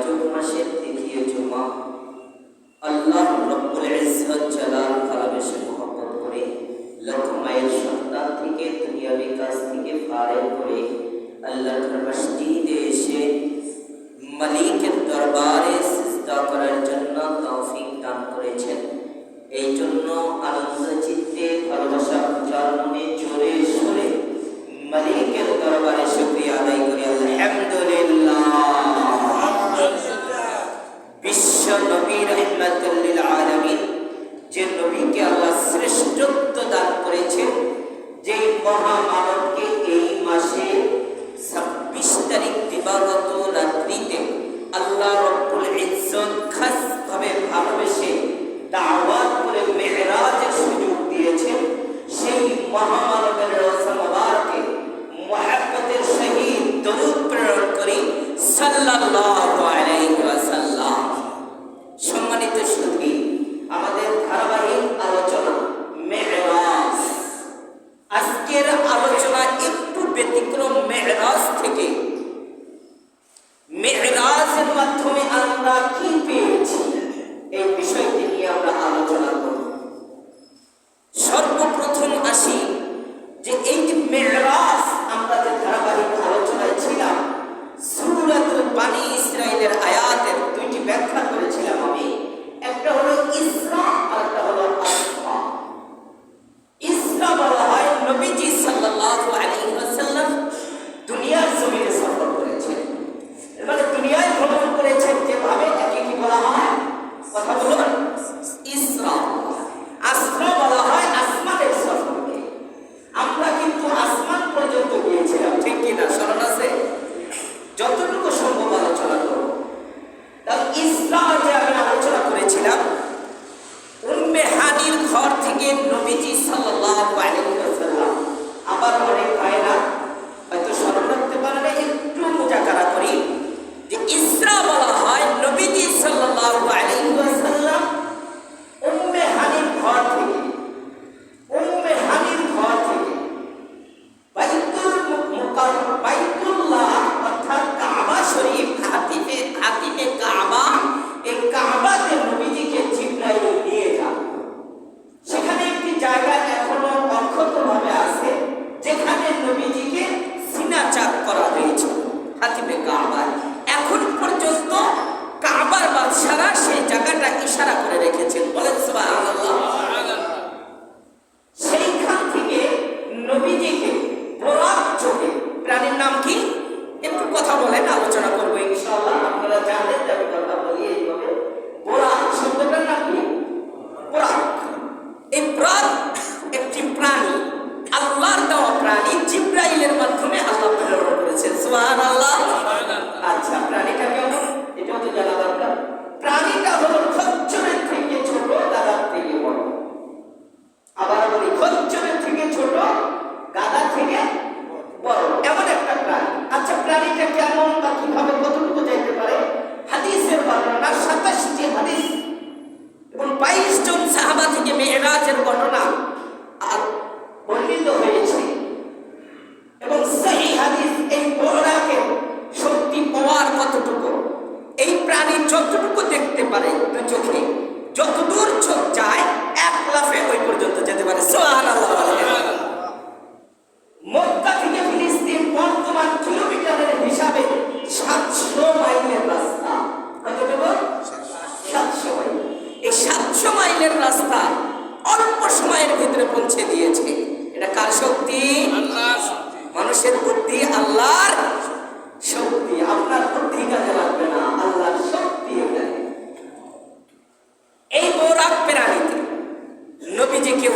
রজব মাসের দ্বিতীয় জুমা আল্লাহ রব্বুল ইজ্জত জালাল ভালোবেসে মহব্বত করে লক্ষ মাইল সন্তান থেকে দুনিয়াবি কাজ থেকে ফারেগ করে আল্লাহর মসজিদে এসে মালিকের দরবারে সিজদা করার জন্য তৌফিক দান করেছেন। এই জন্য আনন্দ চিত্তে ভালোবাসা পূজার মনে জোরে সোরে মালিকের দরবারে শুকরিয়া আদায় করি আলহামদুলিল্লাহ। বিশ্ব নবী রাহমাতুল লিল আলামিন, যে নবীকে আল্লাহ শ্রেষ্ঠত্ব দান করেছেন, যেই মহামানবকে এই মাসে 26 তারিখ দিবাগত রাত্রিতে আল্লাহ রব্বুল ইজ্জত খাসভাবে ভালোবেসে দাওয়াত করে মেরাজের সুযোগ দিয়েছেন, সেই মহামানবের রওজা মুবারকে মুহাব্বতের সহিত দরুদ প্রেরণ করি সাল্লাল্লাহু আলাইহি ওয়াসাল্লাম। সম্মানিত সুধী, আমাদের ধারাবাহিক আলোচনা মেরাজ। আজকের আলোচনা একটু ব্যতিক্রম মেরাজ থেকে। মেরাজের মাধ্যমে আমরা কি পেয়েছি এই বিষয়টি নিয়ে আমরা আলোচনা করব। সর্বপ্রথম আসি যে এই যে মেরাজ, আমরা যে ধারাবাহিক আলোচনায় ছিলাম, সূরাতুল বনী ইসরাঈলের আয়াতের দুইটি ব্যাখ্যা করেছিলাম আমি। একটা হলো ইসরা আর একটা হলো আসরা। ইসরা বলা হয় নবীজি সাল্লাল্লাহু আলাইহি ওয়াসাল্লাম দুনিয়ার জমিনে সফর করেছেন, মানে দুনিয়ায় ভ্রমণ করেছেন, যেভাবে একে কি বলা হয়, কথা বলুন, ইসরা। আসরা বলা হয় আসমানের সফরকে। আমরা কিন্তু আসমান পর্যন্ত গিয়েছিলাম, ঠিক কিনা? স্মরণ আছে? যতটুকু সম্ভব আলোচনা করব। তাহলে ইসরা যে আমি আলোচনা করেছিলাম, উম্মে হানির ঘর থেকে নবীজি সাল্লাল্লাহু আলাইহি ওয়াসাল্লাম, আবার অনেক ভাইরা হয়তো স্মরণ রাখতে পারে না, একটু মুজাকারা করি যে ইসরা বলা হয় নবীজি সাল্লাল্লাহু আলাইহি ওয়াসাল্লাম উম্মে হানির ঘর থেকে বাইতুল্লাহ অর্থাৎ কাবা শরীফ, হাতিমে কাবা, এই কাবাতে নবীজিকে জিবরাইল নিয়ে যান। সেখানে একটি জায়গা এখনো অক্ষতভাবে আছে, যেখানে নবীজিকে সিনাচাক করা হয়েছে হাতিমে কাবার। এখন পর্যন্ত কাবার বাদশারা সেই জায়গাটা ইশারা করে রেখেছেন, বলেন সুবহানাল্লাহ। সেইখান থেকে নবীজিকে বোরাক চোখে, প্রাণীর নাম কি একটু কথা বলেন, আলোচনা করবো ইনশাআল্লাহ। আপনারা জানেন যে আমি কথা বলি এইভাবে। বোরাক শব্দটার নাম কি? বোরাক। এই বোরাক একটি প্রাণী, আল্লাহর দেওয়া প্রাণী, জিবরাইলের মাধ্যমে আল্লাহ প্রেরণ করেছেন। সুবহানাল্লাহ। আচ্ছা, প্রাণীটা কেমন এটাও তো জানা দরকার। প্রাণীটা হলো খচ্চরের থেকে ছোট, গাধার থেকে বড়। আবার বলি, খচ্চরের থেকে ছোট, গাধা থেকে বড়, এমন একটা প্রাণী। আচ্ছা, প্রাণীটা কেমন বা কিভাবে কতটুকু যাইতে পারে? হাদিসের বর্ণনা 27টি হাদিস এবং 22 জন সাহাবা থেকে মেরাজের ঘটনা বর্ণিত হয়েছে। এবং সহিহ হাদিস এই বোরাকের শক্তি পাওয়ার কতটুকু, এই প্রাণী যতটুকু দেখতে পারে দু চোখে, যতদূর চোখ যায় এক লাফে ওই পর্যন্ত যেতে পারে। সুবহানাল্লাহ। মক্কা থেকে ফিলিস্তিন বর্তমান কিলোমিটারের হিসাবে 700 মাইলের রাস্তা। কতটুকু? 700 মাইল। এই 700 মাইলের রাস্তা অল্প সময়ের ভিতরে পৌঁছে দিয়েছে। এটা কার শক্তি? আল্লাহর শক্তি। মানুষের বুদ্ধি, আল্লাহর শক্তি। আপনার বুদ্ধি কাজে লাগবে না, আল্লাহর শক্তি এখানে। এই বোরাক প্রাণীতে নবীজিকে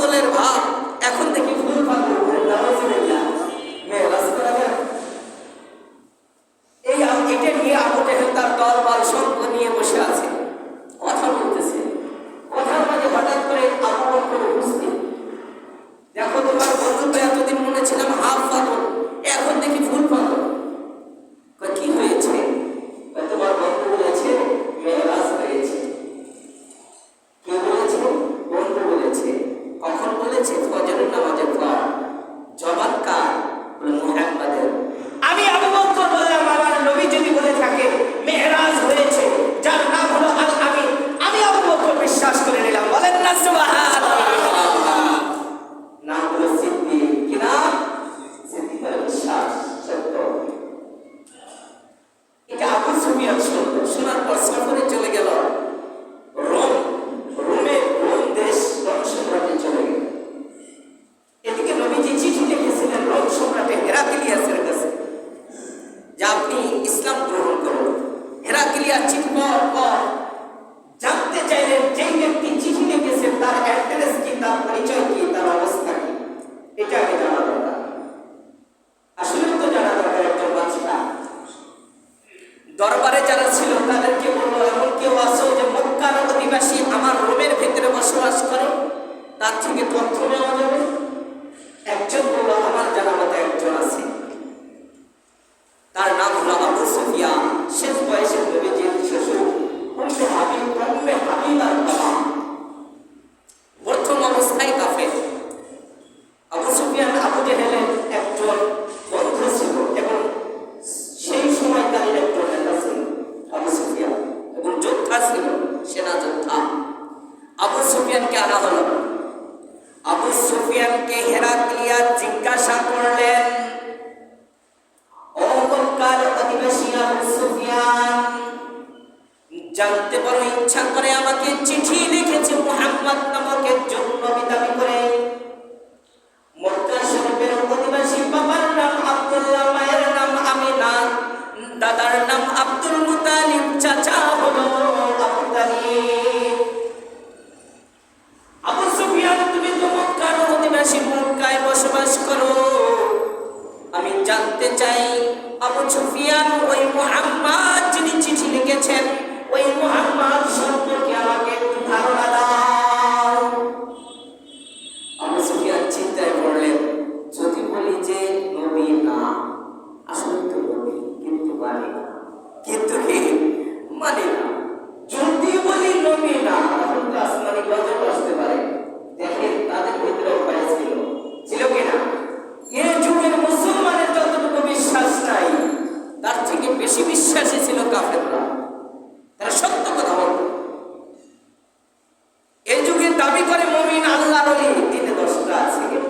পাগলের ভাব, এখন দেখি ফুল পাগল। নাউজুবিল্লাহ। মেরাজ করা যায়? এটা নিয়ে আবু জেহেল তার দলবল সঙ্গ নিয়ে বসে আছে, কথা বলতেছে। কথার মাঝে হঠাৎ করে আবু বকর উপস্থিত। দেখো, তোমার বন্ধুকে এতদিন মনে ছিলাম হাফ পাগল, এখন দেখি ফুল পাগল। কি হয়েছে? তোমার বন্ধু বলেছে মেরাজ হয়েছে। কে বলেছে? বন্ধু বলেছে। কখন বলেছে? ফজরের নামাজের পর। জবাব কার? মুহাম্মাদের। আমি আবু বকর বললাম, আমার নবী যদি বলে থাকে মেরাজ হয়েছে, যার নাম হলো আল আমিন, আমি আবু বকর বিশ্বাস করে নিলাম। বলেন না সুবহানাল্লাহ। নাম হলো সিদ্দিক। কি নাম? সিদ্দিক হলো বিশ্বাস, সত্য। এটা আবু সুফিয়ান শুনল। শোনার পর সফরে চলে গেল রোম। রোম দেশ রোম সম্রাটে চলে গেল। এদিকে নবীজি চিঠি লিখেছিলেন রোম সম্রাটে হেরাক্লিয়াসের কাছে যে আপনি ইসলাম গ্রহণ করুন। হেরাক্লিয়াস চিঠি পাওয়ার পর জানতে চাইলেন যেই ব্যক্তি চিঠি লিখেছেন তার অ্যাড্রেস কি, তার পরিচয় কি, তার অবস্থা কি। এটা আগে জানা দরকার। আসলে তো জানা দরকার একজন বাদশা। দরবারে যারা ছিল তাদেরকে বললো, এমন কেউ আসো যে মক্কার অধিবাসী আমার রোমের ভেতরে বসবাস করে, তার থেকে তথ্য নেওয়া যাবে। একজন বলল, আমার জানা মতো একজন আছে, তার নাম হলো আবু সুফিয়ান। শেষ বয়সে নবীজির শ্বশুর উম্মে হাবিবার বাবা, প্রথম অবস্থায় কাফের। আবু সুফিয়ান আবু জেহেলের একজন বন্ধু ছিল এবং সেই সময়কালীন একজন নেতা ছিল আবু সুফিয়ান, এবং যোদ্ধা ছিল, সেনা যোদ্ধা। আবু সুফিয়ানকে আনা হলো। আবু সুফিয়ানকে হেরাক্লিয়াস জিজ্ঞাসা করলেন, ও মক্কার অধিবাসী আবু সুফিয়ান, জানতে বড় ইচ্ছা করে, আমাকে চিঠি লিখেছে মুহাম্মদ নামক একজন নবী দাবি করে। মক্কা শরীফের অধিবাসী, বাবার নাম আব্দুল্লাহ, মায়ের নাম আমিনা, দাদার নাম আব্দুল মুতালিব, চাচা হলো আবু তালিব। আবু সুফিয়ান, তুমি তো মক্কার অধিবাসী, মক্কায় বসবাস করো। আমি জানতে চাই, আবু সুফিয়ান, ওই মুহাম্মদ যিনি চিঠি লিখেছেন, ওই মুহাম্মদ সম্পর্কে আমাকে একটু ধারণা দাও। আবু সুফিয়ান চিন্তায় পড়লেন, যদি বলি যে নবী না, আসলে তো নবী, কিন্তু মানে না। কিন্তু কি মানে না? যদি বলি নবী না, তখন তো আসমানি গজব আসতে পারে। দেখেন তাদের ভিতরে ভয় ছিল, ছিল কিনা? এই যুগের মুসলমানের যতটুকু বিশ্বাস নাই, তার থেকে বেশি বিশ্বাসী ছিল কাফেররা। তারা সত্য কথা বলত। এই যুগে দাবি করে মুমিন, আল্লাহর ওলি, দিনে 10টা আছে, কিন্তু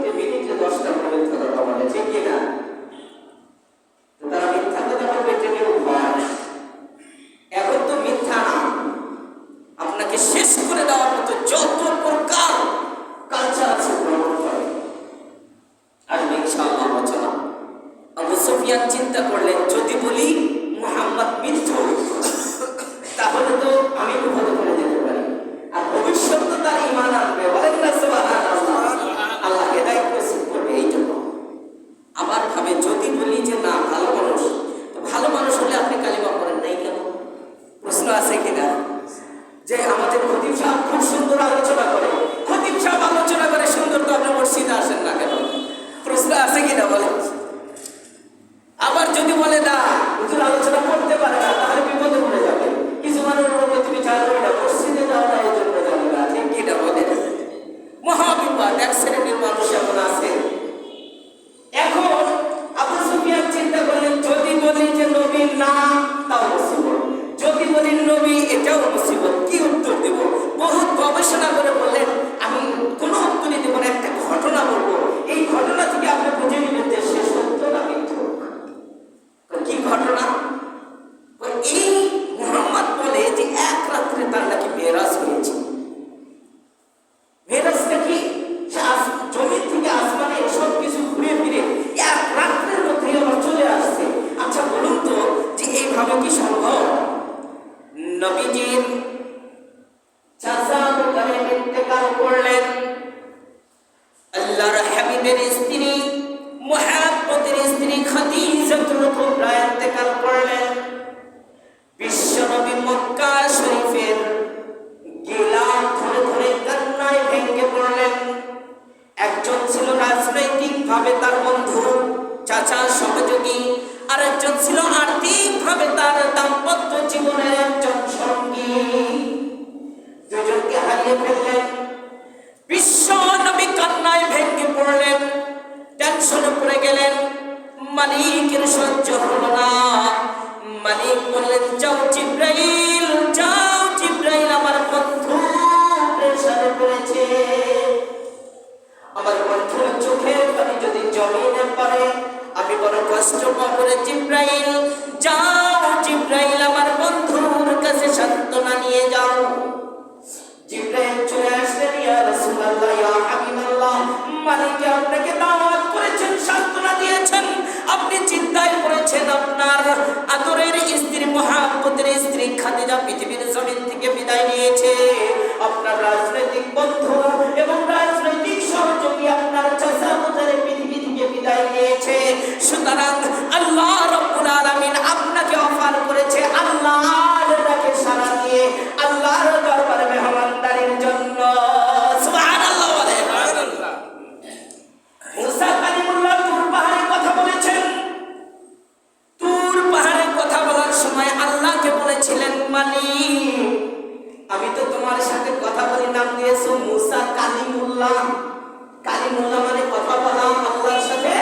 হাবিবের স্ত্রী, মুহাম্মদের স্ত্রী খাদিজাতুল কুবরা ইন্তেকাল করলেন। বিশ্বনবী মক্কা শরীফের গিলাফ ধরে ধরে কান্নায় ভেঙে পড়লেন। একজন ছিল রাজনৈতিক ভাবে তার বন্ধু, চাচা, সহযোগী, আর একজন ছিল আর্থিক ভাবে তার দাম্পত্য জীবনের একজন সঙ্গী। দুজনকে হারিয়ে ফেললেন। বিশ্ব নবী কান্নায় ভেঙে পড়লেন, টেনশনে পড়ে গেলেন। মালিকের সহ্য হলো না। মালিক বললেন, যাও জিব্রাইল, যাও জিব্রাইল, আমার বন্ধু প্রেসারে পড়েছে। আমার বন্ধুর চোখের পানি যদি জমিনে পড়ে আমি বড় কষ্ট পাবো রে জিব্রাইল। যাও জিব্রাইল, আমার বন্ধুর কাছে সান্ত্বনা নিয়ে যাও। জিব্রাইল চলে আসলেন, ইয়া রাসূলুল্লাহ, ইয়া হাবিবাল্লাহ, মালিক আপনাকে দাওয়াত করেছেন, সান্ত্বনা দিয়েছেন, আপনি চিন্তায় পড়েছেন। আপনার আদরের স্ত্রী, মুহাম্মদের স্ত্রী খাদিজা পৃথিবীর জমিন থেকে বিদায় নিয়েছে। আপনার রাজনৈতিক বন্ধু এবং রাজনৈতিক সহযোগী আপনার চাচা মুজারে পৃথিবী থেকে বিদায় নিয়েছে। সুতরাং আল্লাহ রাব্বুল আলামিন আপনাকে অফার করেছে আল্লাহর ডাকে সাড়া দিয়ে আল্লাহর দরবারে মেহমানদারির জন্য। সুবহানাল্লাহ বলে। সুবহানাল্লাহ। মুসা কালিমুল্লাহ তুর পাহাড়ে কথা বলেছেন। তুর পাহাড়ে কথা বলার সময় আল্লাহকে বলেছিলেন, মালিক আমি তো তোমার সাথে কথা বলি, নাম দিয়েছো মুসা কালিমুল্লাহ। কালিমুল্লাহ মানে কথা বলা, আল্লাহর সাথে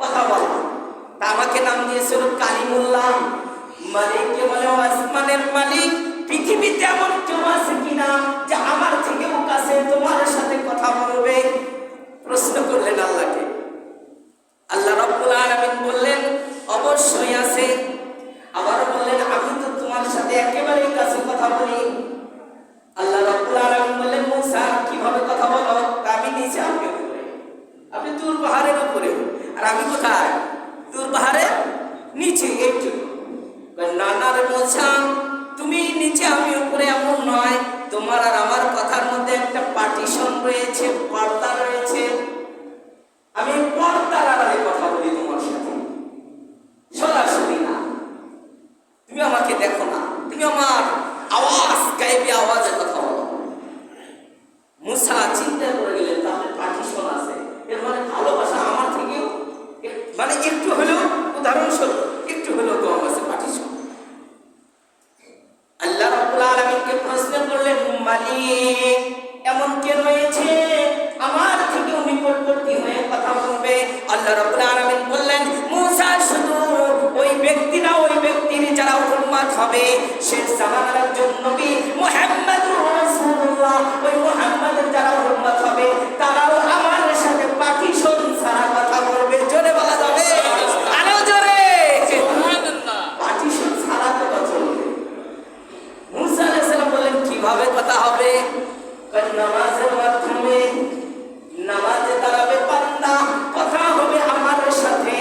কথা বলা। তা আমাকে নাম দিয়েছিল কালিমুল্লাহ। মালিককে বলে, আসমানের মালিক, পৃথিবীতে এমন কেউ আছে কিনা যে আমার থেকেও কাছে তোমার সাথে কথা বলবে? প্রশ্ন করলেন আল্লাহকে। আল্লাহ রাব্বুল আলামিন বললেন, অবশ্যই আছে। আবার বললেন, আমি তো তোমার সাথে একেবারে কাছে কথা বলি। আল্লাহ রাব্বুল আলামিন বললেন, মুসা কিভাবে কথা বলো? আমি নিচে, আমি উপরে। আপনি তুর পাহাড়ের উপরে, আর আমি কোথায়? তুর পাহাড়ের নিচে। একটু না না রে মুসা, তুমি নিচে আমি উপরে, এমন নয়। তোমার আর আমার কথার মধ্যে একটা পার্টিশন রয়েছে, পর্দা রয়েছে। আমি পর্দার আড়ালে কথা বলি তোমার সাথে, সরাসরি না। তুমি আমাকে দেখো না, তুমি আমার আওয়াজ, গায়েবী আওয়াজে কথা বলো। মুসা চিন্তা করে গেলেন, তাহলে পার্টিশন আছে, এর মানে ভালোবাসা আমার থেকেও মানে একটু হলেও, উদাহরণস্বরূপ একটু হলেও কম আছে পার্টিশন। আল্লাহ রাব্বুল আলামিনকে প্রশ্ন করলেন, মালিক এমন কে রয়েছে আমার থেকেও নিকটবর্তী হয়ে কথা বলবে? আল্লাহ রাব্বুল আলামিন বললেন, মুসা শুধু ওই ব্যক্তি না, ওই ব্যক্তির যারা উম্মত হবে, শেষ জামানার একজন নবী মুহাম্মদুর রাসূলুল্লাহ, ওই মুহাম্মদের যারা উম্মত হবে তারাও আমার সাথে পার্টিশন ছাড়া কথা বলবে। জোরে বলা যাবে? আরো জোরে। সুবহানাল্লাহ। পার্টিশন ছাড়া কথা চলবে। মুসা আলাইহিস সালাম বললেন, কিভাবে কথা হবে? নামাজের মাধ্যমে, নামাজে দাঁড়াবে বান্দা, কথা হবে আমার সাথে।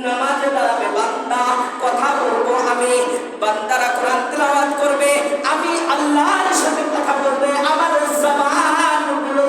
নামাজে দাঁড়াবে বান্দা, কথা বলবো আমি। বান্দারা কোরআন তেলাওয়াত করবে, আমি আল্লাহর সাথে কথা বলবে। আমার জবানগুলো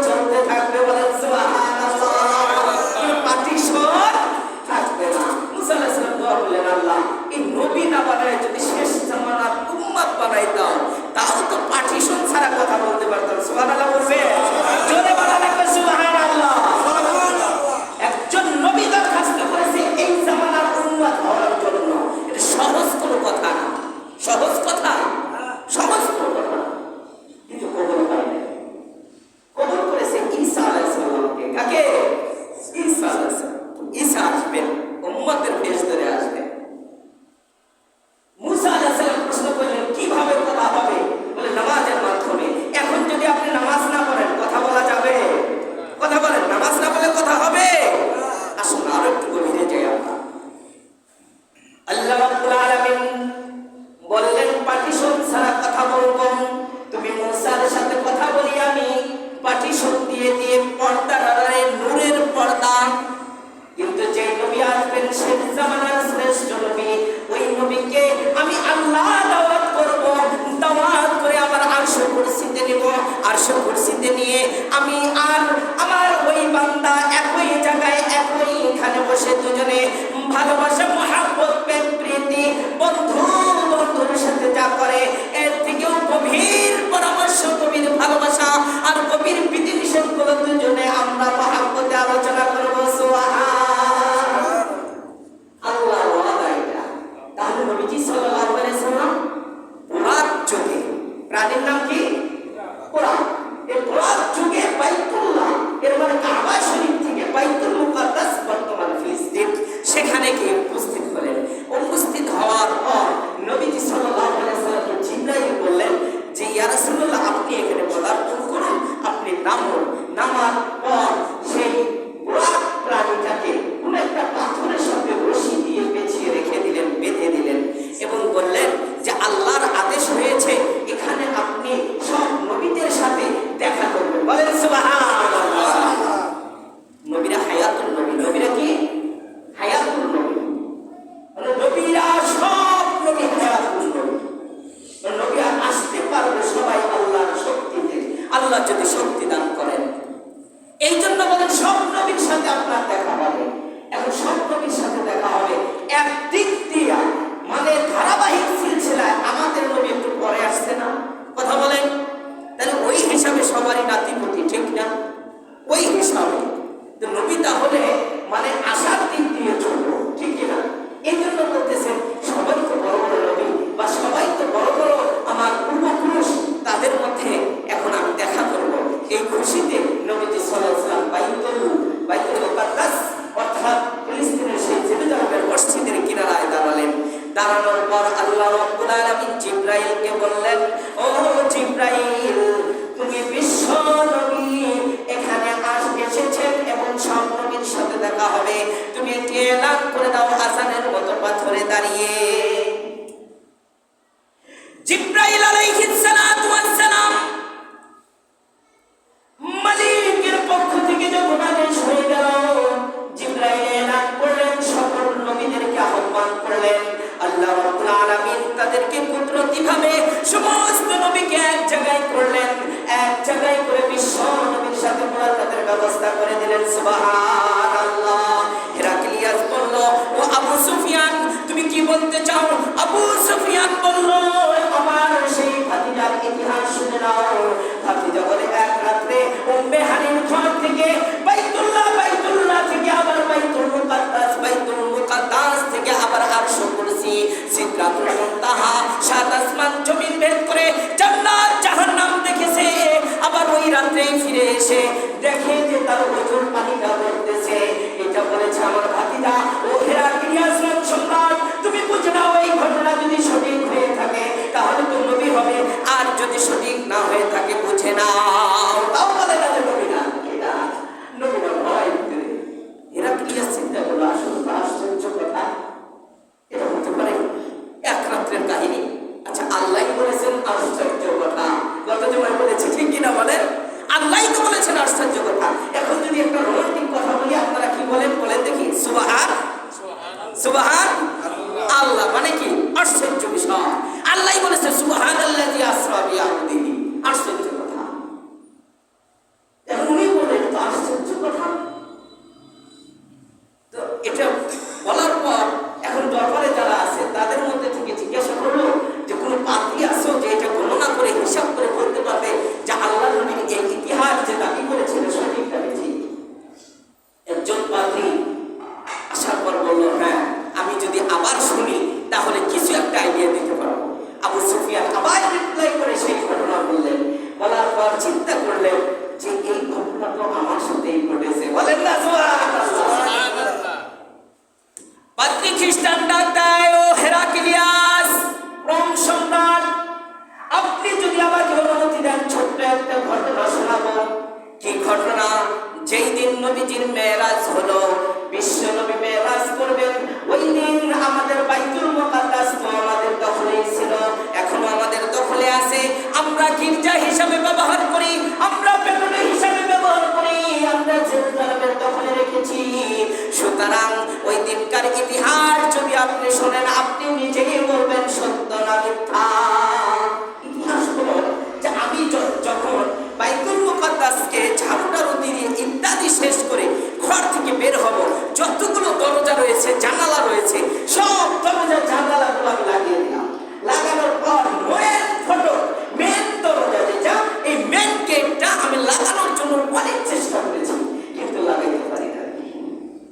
তুমি একটি এলান করে দাও আযানের মতো পাথরে দাঁড়িয়ে। জিবরাইল আলাইহিস সালাতু ওয়াস সালাম মালিকের পক্ষ থেকে যখন আদেশ হয়ে গেল, জিবরাইল এলান করলেন, সকল নবীদেরকে আহ্বান করলেন। আল্লাহ রাব্বুল আলামিন তাদেরকে কুদরতিভাবে সমস্ত নবীকে এক জায়গায় করলেন, এক জায়গায় করে বিশ্ব নবীর সাথে মুলাকাতের ব্যবস্থা করে দিলেন। সুবহানাল্লাহ। হেরাক্লিয়াস বলল, ও আবু সুফিয়ান, তুমি কি বলতে চাও? আবু সুফিয়ান বলল, আমার সেই ভাতিজার ইতিহাস শুনে নাও। ভাতিজা বলে, এক রাত্রে উম্মে হানির ঘর থেকে বাইতুল্লাহ থেকে আবার বাইতুল মুকাদ্দাস থেকে আবার আরশ কুরসি সিদরাতুল মুনতাহা সাত আসমান জমিন ভেদ করে জান্নাত জাহান্নাম দেখেছে। আবার ওই রাত্রেই ফিরে এসে দেখে যে তার ওজোর পানিটা পড়তেছে। এটা বলেছে আমার ভাতিজা, ও হেরাক্লিয়াস সম্রাট, তুমি বুঝে নাও, এই ঘটনা যদি সঠিক হয়ে থাকে তাহলে তো নবী হবে, আর যদি সঠিক না হয়ে থাকে বুঝে নাও। তাও বলে না যে নবী না, এটা নবী না ভয়। হেরাক্লিয়াস চিন্তা করলো, আসলে আশ্চর্য কথা, এটা হতে পারে এক রাত্রের কাহিনী। আচ্ছা, আল্লাহ বলেছেন আশ্চর্য কথা, গত জমায় বলেছে, ঠিক কিনা বলেন? আল্লাহ তো বলেছেন আশ্চর্য কথা। এখন যদি একটা রোমান্টিক কথা বলি, আপনারা কি বলেন? বলেন দেখি। সুবহান আল্লাহ মানে কি? আশ্চর্য বিষয়। আল্লাহ বলেছে সুবহানাল্লাযী আসরা বিআবদিহি, আশ্চর্য কথা। এখন উনি বলেন তো আশ্চর্য কথা। তো এটা বলার পর এখন দরবারে যারা আছে তাদের মধ্যে থেকে জিজ্ঞাসা করলো যে কোনো পাত্রী আসো যে এটা গণনা করে হিসাব করে বলতে পারবে যে আল্লাহ নবীর এই ইতিহাস যে দাবি করেছিল সঠিক দাবি ঠিক? একজন পাত্রী আসার পর বলল, হ্যাঁ, আমি যদি আবার শুনি তাহলে কিছু একটা আইডিয়া দিতে পারবো। আবু সুফিয়ান আবার রিপ্লাই করে সেই ঘটনা বললেন। বলার পর চিন্তা করলেন যে এই ঘটনা তো আমার সাথেই ঘটেছে। বলেন না সুবহানাল্লাহ। পাত্রী খ্রিস্টান ডাক দেয়, ও হেরাক্লিয়াস রোম সম্রাট, আপনি যদি আমাকে অনুমতি দেন ছোট্ট একটা ঘটনা শোনাবো। কি ঘটনা? যেই দিন নবীজির মেরাজ হলো, বিশ্ব নবী মেরাজ করবেন, ওই দিন আমাদের বাইতুল মুকাদ্দাস তো আমাদের দখলেই ছিল, এখনো আমাদের দখলে আছে। আমরা গির্জা হিসাবে ব্যবহার করি, আমরা পেট্রোল হিসাবে ব্যবহার করি, আমরা জেরুজালেমের দখলে রেখেছি। সুতরাং ওই দিনকার ইতিহাস যদি আপনি শোনেন, আপনি নিজেই বলবেন সত্য না মিথ্যা। ইতিহাস হলো যে আমি যখন বাইতুল মুকাদ্দাসকে ঝাড়ুটারু দিয়ে ইত্যাদি শেষ করে ঘর থেকে বের হব, যতগুলো দরজা রয়েছে, জানালা রয়েছে, সব দরজা জানালাগুলো আমি লাগিয়ে দিলাম। লাগানোর পর মেন দরজা যেটা, এই মেন গেটটা আমি লাগানোর জন্য অনেক চেষ্টা করেছি, কিন্তু লাগাইতে পারি না।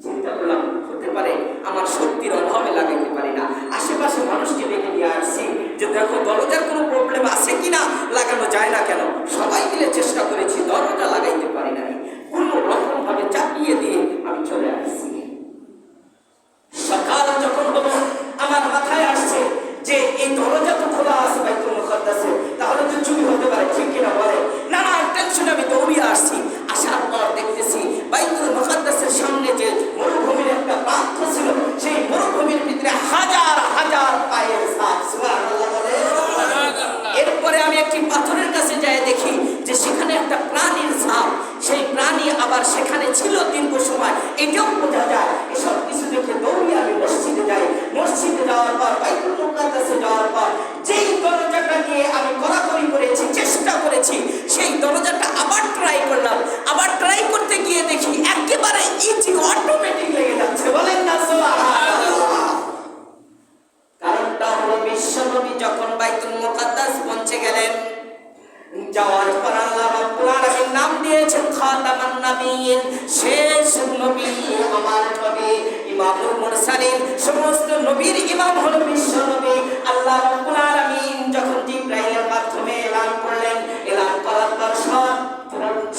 চিন্তা করলাম হতে পারে আমার শক্তির অভাবে লাগাইতে পারি না। আশেপাশে মানুষকে ডেকে নিয়ে আসছি যে দেখো দরজার কোনো প্রবলেম আছে কিনা, লাগানো যায় না কেন। সবাই মিলে চেষ্টা করেছি, দরজা লাগাইতে পারি নাই। কোনো রকম ভাবে চাপিয়ে দিয়ে আমি চলে আসছি। সকাল যখন হলো, আমার মাথায় আসছে যে এই দরজা তো খোলা আছে বাইতুল মুকাদ্দাসে, তাহলে তো চুরি হতে পারে, ঠিক কিনা বলে? নানা টেনশনে আমি দৌড়িয়ে আসছি। আসার পর দেখতেছি বাইতুল মুকাদ্দাসের সামনে যে মরুভূমির একটা প্রান্ত ছিল, সেই মরুভূমির ভিতরে হাজার হাজার পায়ের ছাপ। সুবহানাল্লাহ বলে। এরপরে আমি একটি পাথরের কাছে যাই, দেখি যে সেখানে একটা প্রাণীর ছাপ। সেই প্রাণী আবার সেখানে ছিল দীর্ঘ সময়, এটাও বোঝা যায়। এসব কিছু দেখে দৌড়িয়ে আমি মসজিদে যাই। মসজিদে যাওয়ার পর বাইতুল মুকাদ্দাসে যাওয়ার পর যেই দরজাটা নিয়ে আমি কড়াকড়ি করেছি, চেষ্টা করেছি, সেই দরজাটা আবার ট্রাই করলাম। আবার ট্রাই করতে গিয়ে দেখি একেবারে ইজি, অটোমেটিক লেগে যাচ্ছে। বলেন না সুবহানাল্লাহ। কারণটা হলো বিশ্ব নবী যখন বাইতুল মুকাদ্দাস পৌঁছে গেলেন, যাওয়ার পর আল্লাহ রাব্বুল আলামিন নাম দিয়েছেন খাতামান নবিয়্যিন, শেষ নবী আমার নবী, ইমামুল মুরসালিন, সমস্ত নবীর ইমাম হলো বিশ্ব নবী। আল্লাহ রাব্বুল আলামিন যখন জিবরাইলের মাধ্যমে এলান করলেন, এলান করার পর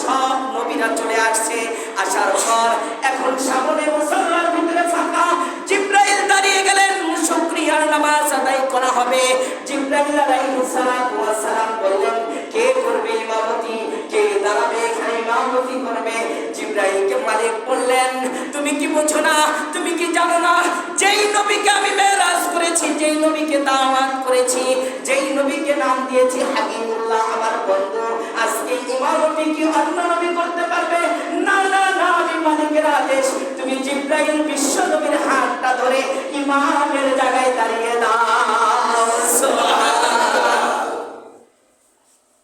সব নবীরা চলে আসছে। আসার পর এখন সামনে মুসাল্লার ভিতরে ফাঁকা, জিবরাইল দাঁড়িয়ে গেলেন, শুকরিয়ার নামাজ আদায় করা হবে। জিবরাইল আলাইহিস সালাম বললেন, কে করবে ইমামতি, কে দাঁড়াবে এখানে ইমামতি করবে? জিবরাইলকে মালিক বললেন, বললেন, তুমি কি বোঝো না, তুমি কি জানো না, যেই নবীকে আমি মেরাজ করেছি, যেই নবীকে দাওয়াত করেছি, যেই নবীকে নাম দিয়েছি হাবিবুল্লাহ, আমার বন্ধু, আজকে ইমামতি কি অন্য নবী করতে পারবে? না না না, আমি মালিকের আদেশ, তুমি জিবরাইল বিশ্ব নবীর হাতটা ধরে ইমামের জায়গায় দাঁড়িয়ে দাও। সুবহানাল্লাহ।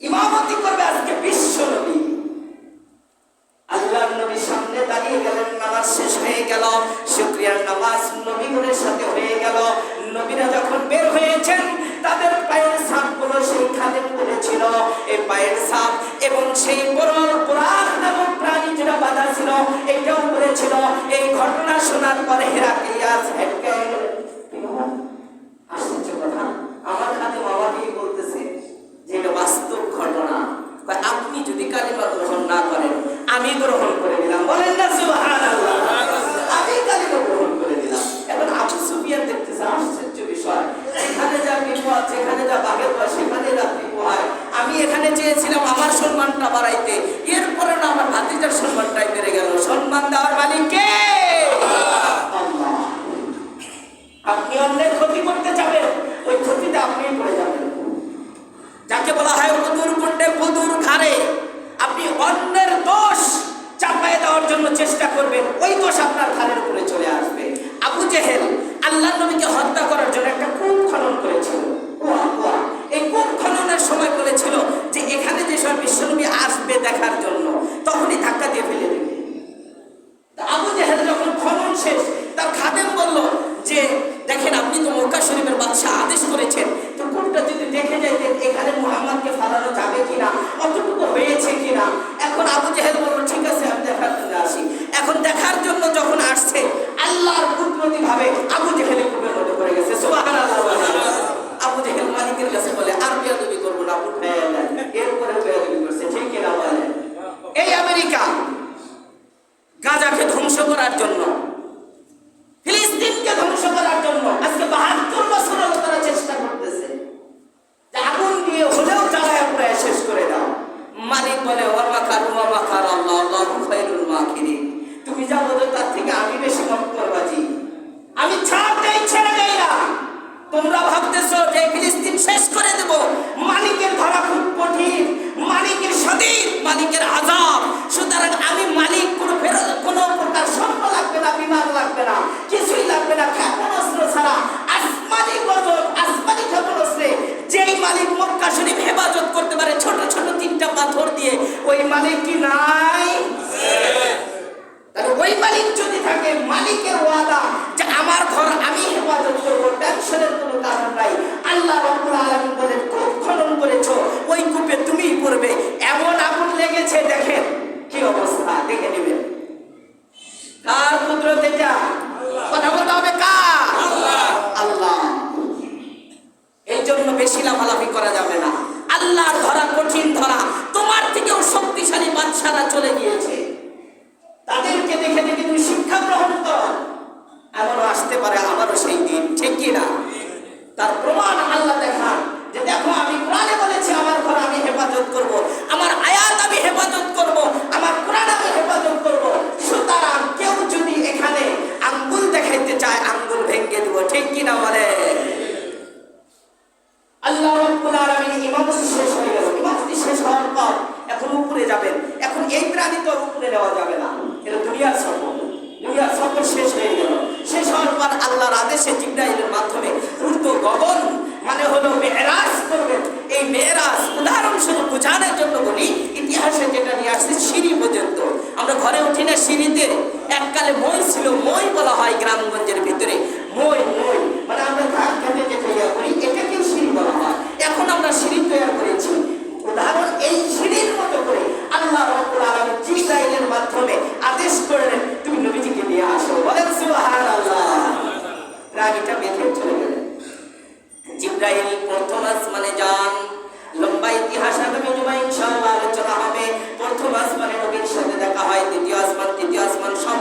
ইমামতি করবে আজকে বিশ্ব নবী। আল্লাহর নবী সামনে দাঁড়িয়ে গেলেন, নামাজ শেষ হয়ে গেল, শুকরিয়ার নামাজ নবীগুলোর সাথে হয়ে গেল। নবীরা যখন বের হয়েছেন, তাদের পায়ের ছাপগুলো সেই খাদেম করেছিল, এই পায়ের ছাপ এবং সেই বড় বুরাক নামক প্রাণী যেটা বাঁধা ছিল, এটাও করেছিল। এই ঘটনা শোনার পরে হেরাক্লিয়াস হেডকে আশ্চর্য কথা, আমার খাদেম আমাকেই বলতেছে যে এটা বাস্তব ঘটনা, আপনি যদি কালিমা গ্রহণ না করেন আমি গ্রহণ করে দিলাম। বলেন না সুবহানাল্লাহ। আমি কালিমা গ্রহণ করে দিলাম। এখন আবু সুফিয়ান দেখতেছে আশ্চর্য বিষয়, যেখানে যা বিপদ, যেখানে যা বাঘের ভয়, সেখানে রাত্রি পোহায়। আমি এখানে চেয়েছিলাম আমার সম্মানটা বাড়াইতে, এরপরে না আমার ভাতিজার সম্মানটাই বেড়ে গেল। সম্মান দেওয়ার মালিক কে? আল্লাহ। আপনি অন্যের ক্ষতি করতে যাবেন, ওই ক্ষতিতে আপনিই পড়ে যাবেন। যাকে বলা হয় অদূর কুণ্ডে বদুর ঘাড়ে, আপনি অন্যের দোষ চাপায় দেওয়ার জন্য চেষ্টা করবেন, ওই দোষ আপনার ঘাড়ের উপরে চলে আসবে। আবু জেহেল আল্লাহর নবীকে হত্যা করার জন্য একটা কূপ খনন করেছিল। এই কূপ খননের সময় বলেছিল যে এখানে যে সব বিশ্বনবী আসবে দেখার জন্য, তখনই ধাক্কা দিয়ে ফেলে দেবে। আবু জেহেল যখন খনন শেষ, তার খাদেম বলল যে দেখেন, আপনি তো মক্কা শরীফের বাদশা আদেশ করেছেন, তো কোনটা যদি দেখে যাইতেন এখানে মুহাম্মদকে ফালানো যাবে কিনা, অতটুকু হয়েছে কিনা। এখন আবু জেহেল বলল ঠিক আছে, আমি দেখার জন্য আসি। এখন দেখার জন্য যখন আসছে, আল্লাহর কুদরতি ভাবে আবু জেহেল কূপের মধ্যে পড়ে গেছে। সুবহানাল্লাহ। আবু জেহেল মালিকের কাছে বলে আর বেয়াদবি করবো না, উঠায় দেন। এরপরে বেয়াদবি করছে, ঠিক কিনা বলেন? এই আমেরিকা গাজাকে ধ্বংস করার জন্য, ফিলিস্তিনকে ধ্বংস করার জন্য আজকে ৭২ বছর হলো তারা চেষ্টা করতেছে যে আগুন দিয়ে হলেও জ্বালায় পুরায় শেষ করে দাও। মালিক বলে ওয়া মাকারু ওয়া মাকার আল্লাহ, আল্লাহু খায়রুল মাকিরিন। তুমি যা বলো তার থেকে আমি বেশি মক্করবাজি, আমি ছাড় দেই, ছেড়ে দেই না। তোমরা ভাবতেছো যে ফিলিস্তিন শেষ করে দেব, মালিকের ধরা খুব কঠিন, মালিকের শদীদ, মালিকের আযাব। সুতরাং আমি মালিক কোনো প্রকার স্বর্ণ লাগবে না, বিমান লাগবে না, কিছুই লাগবে না, ক্ষেপণাস্ত্র ছাড়া আসমানি গজব, আসমানি ক্ষেপণাস্ত্রে যেই মালিক মক্কা শরীফ হেফাজত করতে পারে ছোট ছোট 3টা পাথর দিয়ে, ওই মালিক কি নাই? তাহলে ওই মালিক যদি থাকে, মালিকের ওয়াদা যে আমার ঘর আমি হেফাজত করবো, টেনশনের কোনো কারণ নাই। আল্লাহ রাব্বুল আলামিন বলেন কূপ খনন করেছো, ওই কূপে তুমিই পড়বে। এমন আগুন লেগেছে, দেখেন কি অবস্থা, দেখে নেবেন। কার কুদরত এটা? কথা বলতে হবে কার? আল্লাহ। এই জন্য বেশি লাফালাফি করা যাবে না। আল্লাহর ধরা কঠিন ধরা, তোমার থেকেও শক্তিশালী বাদশারা চলে গিয়েছে, তাদেরকে দেখে দেখে তুমি শিক্ষা গ্রহণ করো। এমনও আসতে পারে আমারও সেই দিন, ঠিক কিনা? তার প্রমাণ আল্লাহ দেখান যে দেখো আমি কোরআনে বলেছি আমার ঘর আমি হেফাজত করব, আমার আয়াত আমি হেফাজত করব, আমার কোরআন আমি হেফাজত করব। সুতরাং কেউ যদি এখানে আঙ্গুল দেখাইতে চায়, আঙ্গুল ভেঙে দেব, ঠিক কিনা বলে? আল্লাহ রাব্বুল আলামিন ইমামতি শেষ হয়ে গেল। ইমামতি শেষ হওয়ার পর এখন উপরে যাবেন। এখন এই প্রাণী তো উপরে নেওয়া যাবে না, এটা দুনিয়ার সফর। দুনিয়ার সফর শেষ হয়ে গেল। শেষ হওয়ার পর আল্লাহর আদেশে জিবরাইলের মাধ্যমে ঊর্ধ্ব গগন মানে হলো মেরাজ করবেন। এই মেরাজ উদাহরণস্বরূপ বোঝানোর জন্য বলি, ইতিহাসে যেটা নিয়ে আসছে সিঁড়ি পর্যন্ত। আমরা ঘরে উঠি না সিঁড়িতে, এককালে মই ছিল, মই বলা হয় গ্রামগঞ্জের ভিতরে। মই মই মানে আমরা ধান খেতে যে তৈরি করি, এটাকেও সিঁড়ি বলা হয়। এখন আমরা সিঁড়ি তৈরি করেছি। উদাহরণ, এই সিঁড়ির মতো করে আল্লাহ রাব্বুল আলামিন জিবরাইলের মাধ্যমে আদেশ করলেন তুমি নবীজিকে নিয়ে আসো। বলেন সুবহানাল্লাহ। রাগীটা বেঁধে চলে গেলেন। জিবরাইল প্রথম আসমানে যান। লম্বা ইতিহাস আগামী জুমায় ইনশাআল্লাহ আলোচনা হবে। প্রথম আসমানে নবীর সাথে দেখা হয়, দ্বিতীয় আসমান, তৃতীয় আসমান, সব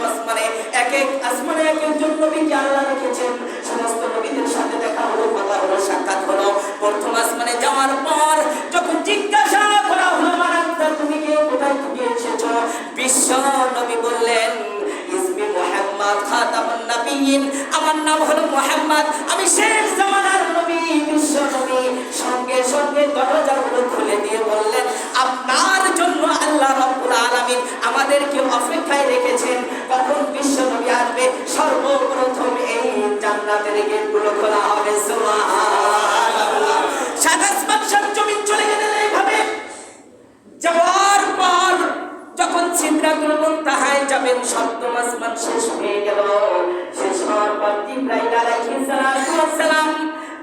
খাতামুন নাবিয়্যিন, আমার নাম হলো মুহাম্মদ, আমি শেষ জামানার নবী, বিশ্ব নবী। সঙ্গে সঙ্গে দরজাগুলো খুলে দিয়ে বললেন, আপনার জন্য আল্লাহ রাব্বুল আলামিন আমাদেরকে অপেক্ষায় রেখেছেন, কখন বিশ্ব নবী আসবে। সর্বপ্রথম এই জান্নাতের গেটগুলো খোলা হবে। সুবহানাল্লাহ। সাত আসমান সাত জমিন চলে গেলেন এইভাবে। যাওয়ার পর যখন সিদরাতুল মুনতাহায় যাবেন, সপ্তম আসমান শেষ হয়ে গেল। শেষ হওয়ার পর জিবরাইল আলাইহিস সালাতু ওয়াস সালাম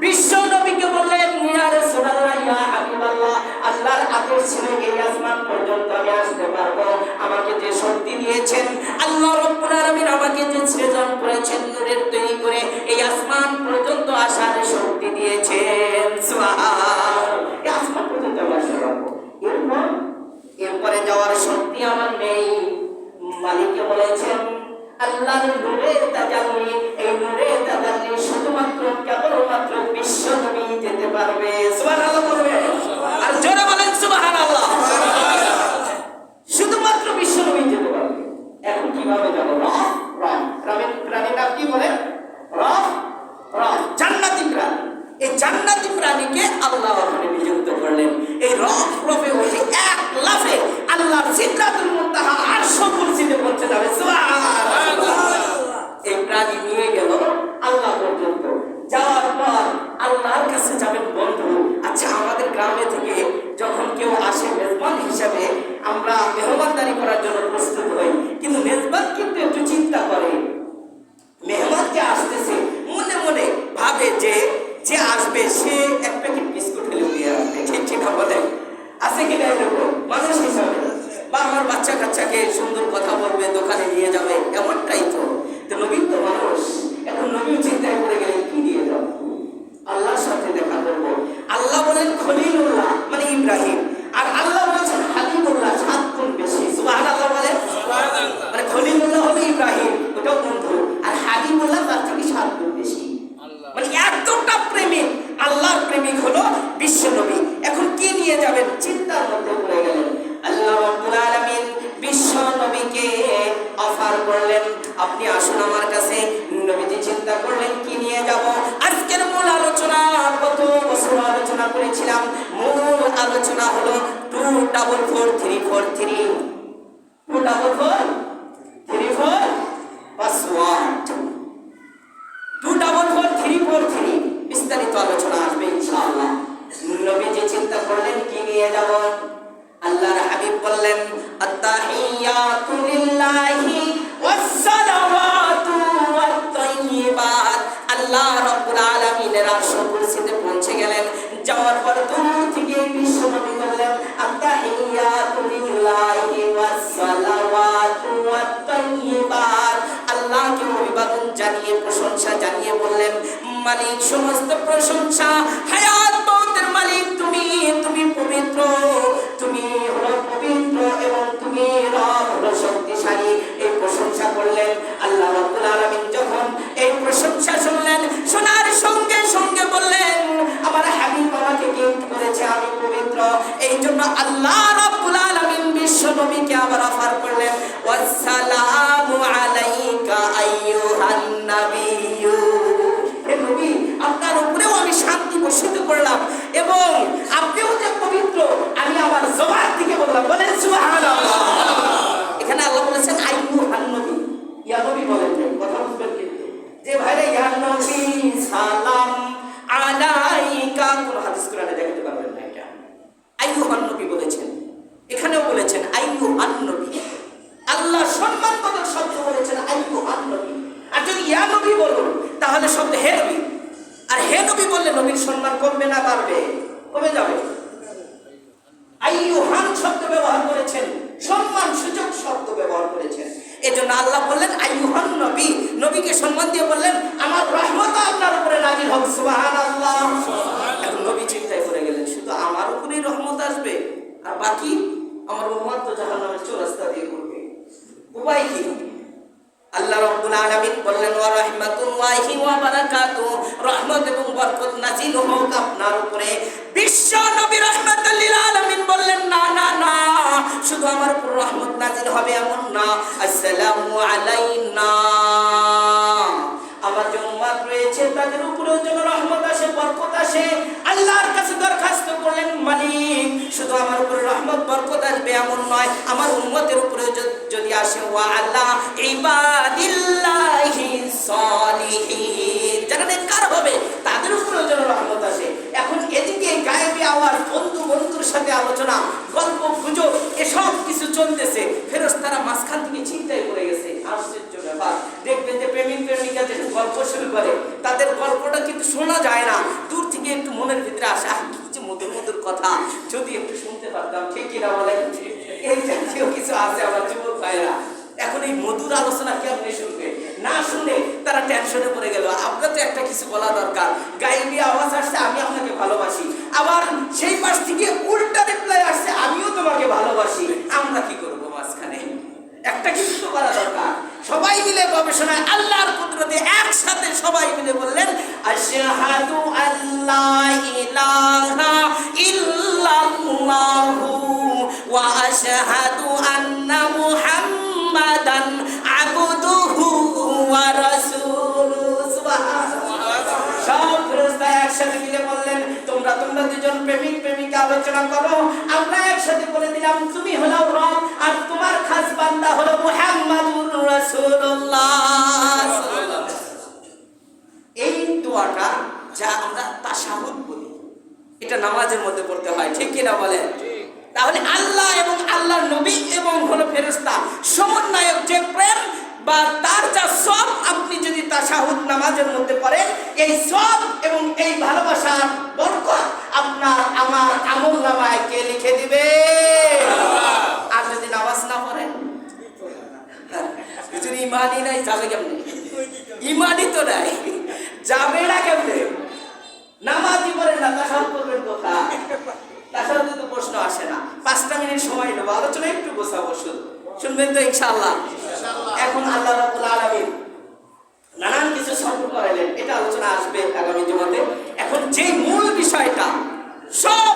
বিশ্ব নবীকে বললেন, ইয়া রাসূলুল্লাহ, ইয়া হাবিবাল্লাহ, আল্লাহর আদেশ ছিল এই আসমান পর্যন্ত আমি আসতে পারবো। আমাকে যে শক্তি দিয়েছেন আল্লাহ রাব্বুল আলামিন, আমাকে যে সৃজন করেছেন নূরের তৈরি করে, এই আসমান পর্যন্ত আসার শক্তি দিয়েছেন। সুবহানাল্লাহ। এই আসমান পর্যন্ত আমি আসতে পারবো। এরপরে যাওয়ার শক্তি আমার নেই। মালিককে বলেছেন, আল্লাহর নূরের তাজাল্লি, এই নূরের তাজাল্লি শুধুমাত্র কেবলমাত্র বিশ্ব নবী যেতে পারবে। সুবহানাল্লাহ বলবে, আর জোরে বলেন সুবহানাল্লাহ। শুধুমাত্র বিশ্ব নবী যেতে পারবে। এখন কিভাবে যাব? প্রাণীর নাম কি বলেন? জান্নাতি প্রাণী। এই জান্নাতি প্রাণীকে আল্লাহ ওখানে নিযুক্ত করলেন। এই রফে উঠে এক লাফে আল্লাহর সিদরাতুল মুনতাহা আরশ কুরসিতে পৌঁছে যাবে। সুবহানাল্লাহ। এই প্রাণী নিয়ে গেল আল্লাহ পর্যন্ত। যাওয়ার পর আল্লাহর কাছে যাবেন, বন্ধু আচ্ছা আমাদের গ্রামে থেকে যখন কেউ আসে মেজবান হিসাবে, আমরা মেহমানদারি করার জন্য প্রস্তুত হই, কিন্তু মেজবান কিন্তু একটু চিন্তা করে, মেহমান যে আসতেছে মনে মনে ভাবে যে যে আসবে সে এক প্যাকেট বিস্কুট হলেও দিয়ে আসবে। ঠিক ঠিক বলে আছে কিনা এরকম মানুষ হিসাবে? বা আমার বাচ্চা কাচ্চাকে সুন্দর কথা বলবে, দোকানে নিয়ে যাবে, এমনটাই তো। নবী তো মানুষ। এখন নবী চিন্তায় পড়ে গেলেন কি দিয়ে যাবো, আল্লাহর সাথে দেখা করবো। আল্লাহ বলেন খলিলুল্লাহ মানে ইব্রাহিম, আর আল্লাহ বলেছেন হাবিবুল্লাহ, 7 গুণ বেশি। সুবহানাল্লাহ বলেন। মানে খলিলুল্লাহ হবে ইব্রাহিম, ওটাও বন্ধু, আর হাবিবুল্লাহ তার থেকে 7 গুণ বেশি। মানে এতটা প্রেমিক, আল্লাহর প্রেমিক হলো বিশ্ব নবী। এখন কি নিয়ে যাবেন চিন্তার মধ্যে পড়ে গেলেন। আল্লাহ রাব্বুল আলামিন বিশ্ব নবীকে অফার করলেন, আপনি আসুন আমার কাছে। নবীজি চিন্তা করলেন কি নিয়ে যাব। আজকের মূল আলোচনা, গত বছর আলোচনা করেছিলাম, মূল আলোচনা হলো 24443 24443 পাসওয়ার্ড 24443 বিস্তারিত আলোচনা আসবে ইনশাআল্লাহ। নবীজি চিন্তা করলেন কি নিয়ে যাব। আল্লাহর হাবিব বললেন, আত্তাহিয়াতু লিল্লাহি ওয়াসসালাওয়াতু ওয়াত-তাইয়্যিবাত। আল্লাহ রাব্বুল আলামিনের আরশ কুরসিতে পৌঁছে গেলেন। যাওয়ার পর দূর থেকে বিশ্ব নবী বললেন, আত্তাহিয়াতু লিল্লাহি ওয়াসসালাওয়াতু ওয়াত-তাইয়্যিবাত। আল্লাহকে অভিবাদন জানিয়ে, প্রশংসা জানিয়ে বললেন, মালিক সমস্ত প্রশংসা, হায়াত মওতের মালিক তুমি, তুমি পবিত্র, তুমি হলো পবিত্র এবং তুমি রব হলো শক্তিশালী। এই প্রশংসা করলেন। আল্লাহ রাব্বুল আলামিন যখন এই প্রশংসা শুনলেন, শোনার সঙ্গে সঙ্গে বললেন, আমার হাবিব আমাকে গিফট করেছে, আমি পবিত্র। এই জন্য আল্লাহ রাব্বুল আলামিন বিশ্ব নবীকে আবার অফার করলেন, ওয়াসসালামু আলাইকা আইয়ুহান নাবিয়্যু। হে নবী, আপনার উপরেও আমি শান্তি বর্ষিত করলাম এবং আপনিও যে পবিত্র আমি আমার জবান থেকে বললাম। বলেন সুবহানাল্লাহ। এখানে আল্লাহ বলেছেন আইয়ুহান নবী, ইয়া নবী বলেন নাই, কথা বুঝবেন কিন্তু যে ভাইরা ইয়া নবী সালাম আলাইকা, কোন হাদিস কোরআনে দেখাতে পারবেন না এটা। আইয়ুহান নবী বলেছেন, এখানেও বলেছেন আইয়ুহান নবী। আল্লাহ সম্মানবোধক শব্দ বলেছেন আইয়ুহান নবী। আর যদি ইয়া নবী বলুন তাহলে শব্দ হে নবী, আর হে নবী বললে নবীর সম্মান কমবে না বাড়বে? কমে যাবে। আইয়ুহান শব্দ ব্যবহার করেছেন, সম্মান সূচক শব্দ ব্যবহার করেছেন। এজন্য আল্লাহ বললেন আইয়ুহান নবী, নবীকে সম্মান দিয়ে বললেন আমার রহমত আপনার উপরে নাযিল হোক। সুবহানাল্লাহ। এখন নবী চিন্তায় পড়ে গেলেন, শুধু আমার উপরেই রহমত আসবে আর বাকি আমার উম্মত তো জাহান্নামের চৌরাস্তা দিয়ে ঘুরবে, উপায় কি? আল্লাহ রাব্বুল আলামিন বললেন, ওয়া রাহমাতুল্লাহি ওয়া বারাকাতুহু, রহমত এবং বরকত নাযিল হোক আপনার উপরে। বিশ্ব নবী রাহমাতুল লিল আলামিন বললেন, না না না, শুধু আমার উপর রহমত নাযিল হবে এমন না, আসসালামু আলাইনা বসে আল্লাহর কাছে দরখাস্ত করলেন, মালিক শুধু আমার উপরে রহমত বরকত আসবে এমন নয়, আমার উম্মতের উপরে যদি আসে, ওয়া আল্লাহ ইবাদিল্লাহি সালিহিন, যারা নেককার হবে তাদের উপরেও যেন রহমত আসে। এখন এদিকে গায়েবী আওয়াজ, বন্ধুর সাথে আলোচনা, গল্প গুজব এসব কিছু চলতেছে, ফেরেশতারা মাঝখান থেকে চিন্তায় পড়ে গেছে। আশ্চর্য ব্যাপার, দেখবেন যে প্রেমিক প্রেমিকা যে গল্প শুরু করে তাদের গল্পটা কিন্তু শোনা যায় না, দূর থেকে একটু মনের ভিতরে আসে, কিছু মধুর মধুর কথা যদি একটু শুনতে পারতাম, ঠিক কিনা বলেন? এই জাতীয় কিছু আছে আমার যুবক ভাইরা। এখন এই মধুর আলোচনা কেমনে শুনবে? না শুনে তারা টেনশনে পড়ে গেল। আপনার তো একটা কিছু বলা দরকার, গায়েবী আওয়াজ আসছে আমি আপনাকে ভালোবাসি, আবার সেই পাশ থেকে উল্টা রিপ্লাই আসছে আমিও তোমাকে ভালোবাসি, আমরা কি করবো মাঝখানে? একটা কিছু তো করা দরকার। সবাই মিলে গবেষণায় আল্লাহর কুদরতে একসাথে সবাই মিলে বললেন, আশহাদু আল্লা ইলাহা ইল্লাল্লাহু ওয়া আশহাদু আন্না মুহাম্মাদান আবদুহু ওয়া রাসূলুহু। সুবহানাল্লাহ। সব ফেরেশতা একসাথে মিলে বললেন, তোমরা দুজন প্রেমিক প্রেমিকা আলোচনা করো, আমরা একসাথে বলে দিলাম তুমি হলো রব আর তোমার খাস বান্দা হলো মুহাম্মাদুর রাসূলুল্লাহ। এই দোয়াটা যা আমরা তাশাহুদ বলি, এটা নামাজের মধ্যে পড়তে হয়, ঠিক কিনা বলেন? তাহলে আল্লাহ এবং আল্লাহর নবী এবং হলো ফেরেশতা সমন্বয়ক যে প্রেম বা তার যা সব, আপনি যদি তাশাহুদ নামাজের মধ্যে পড়েন, এই সব এবং এই ভালোবাসার বরকত আপনার আমার আমলনামায় কে লিখে দিবে? আর যদি নামাজ না পড়েন, যদি ইমানই নাই, যাবে কেমনে? ইমানই তো নাই, যাবে না কেমনে? নামাজই পড়েন না, তাশাহুদ করবেন কোথায়? তাশাহুদে তো প্রশ্ন আসে না। 5টা মিনিট সময় নেব, আলোচনা একটু গোছাবো, শুনবেন তো ইনশাআল্লাহ? এখন আল্লাহ রাব্বুল আলামিন নানান কিছু শর্ত করাইলেন, এটা আলোচনা আসবে আগামী জুমাতে। এখন যে মূল বিষয়টা, সব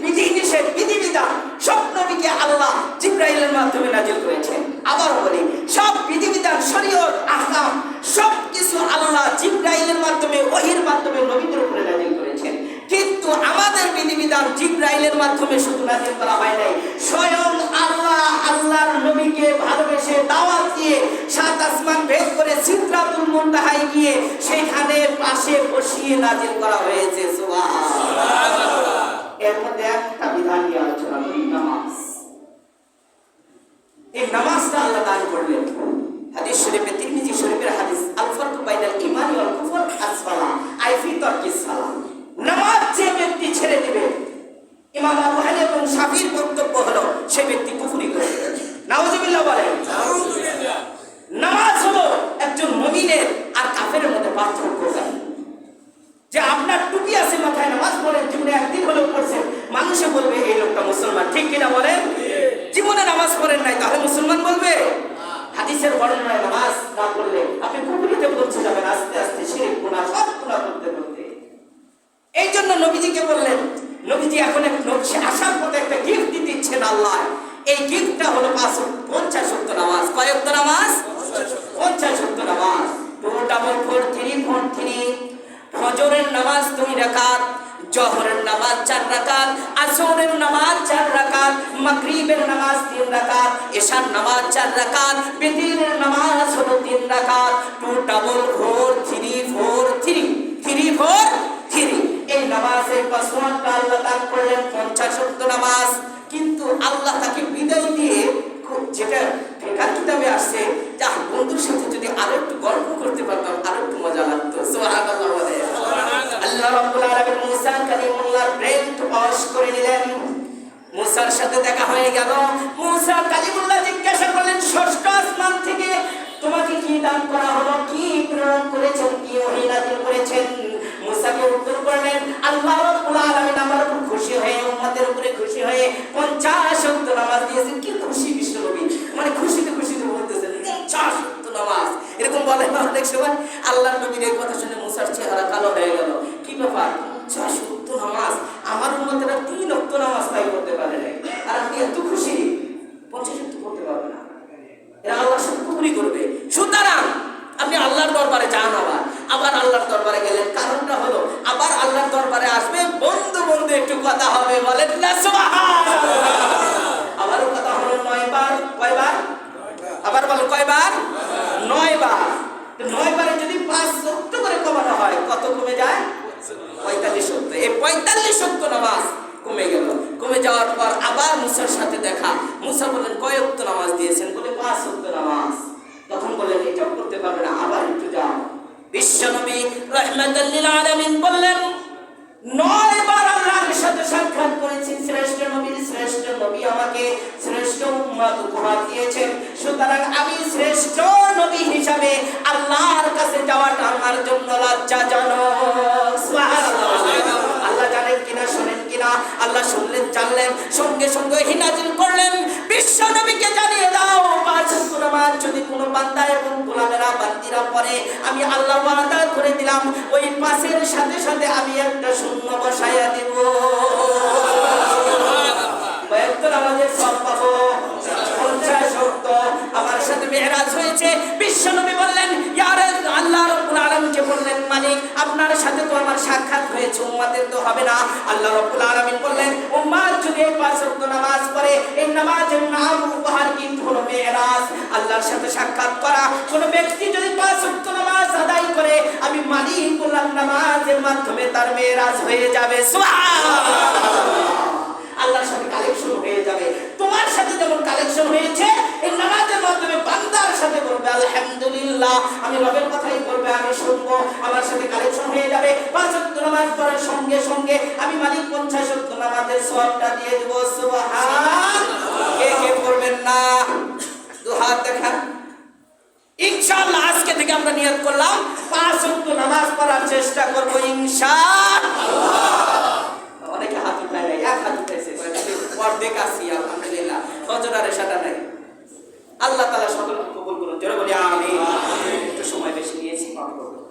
বিধিনিষেধ বিধিবিধান সব নবীকে আল্লাহ জিবরাইলের মাধ্যমে নাজিল করেছেন। আবার বলি, সব বিধিবিধান শরীয়ত আহকাম সব কিছু আল্লাহ জিবরাইলের মাধ্যমে, ওহীর মাধ্যমে নবীদের উপরে নাজিল করেছেন। কিন্তু আমাদের বিধিবিধান জিবরাইলের মাধ্যমে শুধু নাজিল করা হয় নাই, স্বয়ং আল্লাহ আল্লাহর নবীকে ভালোবেসে দাওয়াত দিয়ে 7 আসমান ভেদ করে সিদরাতুল মুনতাহায় গিয়ে সেখানে পাশে বসিয়ে নাজিল করা হয়েছে। সুবহানাল্লাহ। এর মধ্যে একটা বিধান নিয়ে আলোচনা করি, নামাজ। এই নামাজটা আল্লাহ দান করলেন। হাদিস শরীফে, তিরমিজি শরীফের হাদিস, আল ফারকু বাইনাল ঈমান ওয়াল কুফর আসসালাহ আই ফি তারকিস সালাহ। নামাজ যে ব্যক্তি ছেড়ে দিবে, ইমাম আবু হানিফা এবং শাফিঈর বক্তব্য হলো সে ব্যক্তি কুফরি করে। নাউযুবিল্লাহ বলেন। নাউযুবিল্লাহ। নামাজ হলো একজন মুমিনের আর কাফেরের মধ্যে পার্থক্য। যে আপনার টুপি আছে মাথায়, নামাজ পড়েন, জীবনে একদিন হলেও পড়ছেন, মানুষে বলবে এই লোকটা মুসলমান, ঠিক কিনা বলেন? জীবনে নামাজ পড়েন নাই, তাহলে মুসলমান বলবে? হাদিসের বর্ণনায় নামাজ না পড়লে আপনি কুফরিতে পৌঁছে যাবেন, আস্তে আস্তে শিরক গুনাহ সব গুনাহ করতে করতে। এই জন্য নবীজিকে বললেন, নবীজি এখন আসার পথে একটা গিফট দিতে ইচ্ছেন আল্লাহ। এই গিফটটা হলো 50 ওয়াক্ত নামাজ। কয় ওয়াক্ত নামাজ? 50 ওয়াক্ত নামাজ। 2 ডাবল 4 3 4 3। ফজরের নামাজ 2 রাকাত, জোহরের নামাজ 4 রাকাত, আসরের নামাজ 4 রাকাত, মাগরিবের নামাজ 3 রাকাত, এশার নামাজ 4 রাকাত, বিতরের নামাজ হলো 3 রাকাত। 2 ডাবল 4 3 4 3 3 4 3। এই নামাজের পাসওয়ার্ডটা আল্লাহ দান করলেন 50 ওয়াক্ত নামাজ। কিন্তু আল্লাহ তাকে বিদায় দিয়ে, যেটা ফিকাহ কিতাবে আসছে, যা বন্ধুর সাথে যদি আরো একটু গল্প করতে পারতাম আরো একটু মজা লাগতো। সুবহানাল্লাহ বলে। আল্লাহ রাব্বুল আলামিন মুসা কালিমুল্লাহর ব্রেন ওয়াশ করে নিলেন। মুসার সাথে দেখা হয়ে গেল। মুসা কালিমুল্লাহ জিজ্ঞাসা করলেন, 6ষ্ঠ আসমান থেকে তোমাকে কি দান করা হলো, কি প্রেরণ করেছেন, কি ওহী নাযিল করেছেন? মুসাকে উত্তর করলেন, আল্লাহ রাব্বুল আলামিন আমার উপর খুশি হয়ে, উম্মতের উপরে খুশি হয়ে 50 ওয়াক্ত নামাজ দিয়েছেন। কি খুশি বিশ্বনবী, মানে খুশিতে খুশিতে বলতেছেন 50 ওয়াক্ত নামাজ। এরকম বলে অনেক সময়। আল্লাহর নবীর এই কথা শুনে মুসার চেহারা কালো হয়ে গেল। কি ব্যাপার, 50 ওয়াক্ত নামাজ? আমার উম্মতেরা 3 ওয়াক্ত নামাজ তাই করতে পারে না, আর আপনি এত খুশি 50 ওয়াক্ত করতে পারবে না? এরা আল্লাহর সাথে কুফরি করবে। সুতরাং আপনি আল্লাহর দরবারে যান, আবার আল্লাহর দরবারে গেলেন। কারণটা হলো আবার আল্লাহর দরবারে আসবে, বন্ধু বন্ধু একটু কথা হবে, বলেন না সুবহানাল্লাহ। আবারও কথা হলো 9 বার। কয়বার? আবার বলো কয়বার? 9 বার। 9 বারে যদি 5 ওয়াক্ত করে কমানো হয় কত কমে যায়? 45 ওয়াক্ত। এই 45 ওয়াক্ত নামাজ কমে গেল। কমে যাওয়ার পর আবার মুসার সাথে দেখা। মুসা বললেন কয় ওয়াক্ত নামাজ দিয়েছেন? বলে 5 ওয়াক্ত নামাজ। তখন বললেন এটাও করতে পারবে না, আবার একটু যাও। বিশ্বনবী রাহমাতাল লিল আলামিন বললেন 9 বার আল্লাহর সাথে সাক্ষাৎ করেছি, শ্রেষ্ঠ নবীর শ্রেষ্ঠ নবী আমাকে শ্রেষ্ঠ উম্মত উপহার দিয়েছেন, সুতরাং আমি শ্রেষ্ঠ নবী হিসাবে আল্লাহর কাছে যাওয়াটা আমার জন্য লজ্জাজনক। সুবহানাল্লাহ। আল্লাহ জানেন কিনা, শোনেন কিনা? আল্লাহ শুনলেন, জানলেন, সঙ্গে সঙ্গে হিনাজিল করলেন, বিশ্ব নবীকে জানিয়ে দাও 5 ওয়াক্ত নামাজ যদি কোনো বান্দা এবং গোলামেরা বান্দিরা পড়ে, আমি আল্লাহ ওয়াদা করে দিলাম ওই 5-এর সাথে সাথে আমি একটা শূন্য বসাইয়া দেব। কয়েকটা নামাজের সব পাবো 50 ওয়াক্ত। আমার সাথে মেরাজ হয়েছে। বিশ্বনবী বললেন ইয়া আল্লাহ রাব্বুল আলামিনকে বললেন, মালিক আপনার সাথে তো আমার সাক্ষাৎ হয়েছে, উম্মতের তো হবে না। আল্লাহ রাব্বুল আলামিন বললেন উম্মত যদি 5 ওয়াক্ত নামাজ পড়ে, এই নামাজের নাম উপহার কিন্তু হলো মেরাজ, আল্লাহর সাথে সাক্ষাৎ করা। কোন ব্যক্তি যদি 5 ওয়াক্ত নামাজ আদায় করে, আমি মালিক বললাম নামাজের মাধ্যমে তার মেরাজ হয়ে যাবে। সুবহানাল্লাহ। আল্লাহর সাথে কালেকশন হয়ে যাবে। তোমার সাথে যেমন কালেকশন হয়েছে, এই নামাজের মাধ্যমে বান্দার সাথে বলবে আলহামদুলিল্লাহ, আমি রবের কথাই বলবে, আমি শুনবো, আমার সাথে কালেকশন হয়ে যাবে। 5 ওয়াক্ত নামাজ পড়ার সঙ্গে সঙ্গে আমি মালিক 50 ওয়াক্ত নামাজের সওয়াবটা দিয়ে দেব। সুবহানাল্লাহ। কে কে করবেন না? দু হাত দেখান। ইনশাআল্লাহ আজকে থেকে আমরা নিয়ত করলাম 5 ওয়াক্ত নামাজ পড়ার চেষ্টা করব ইনশাআল্লাহ। অনেকে হাত উঠায় নাই, এক হাত উঠাইছে, অর্ধেক আসি আলহামদুলিল্লাহ, ফজরের সাটা নাই। আল্লাহ তাআলা সকলকে কবুল করুন, জোরে বলি আমিন। একটু সময় বেশি নিয়েছি, মাফ করবেন।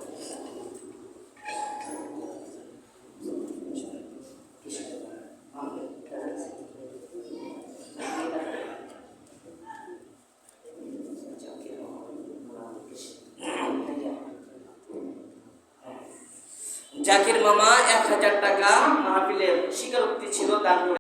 জাকির মামা 1000 টাকা মাহফিলের স্বীকারোক্তি ছিল দান করে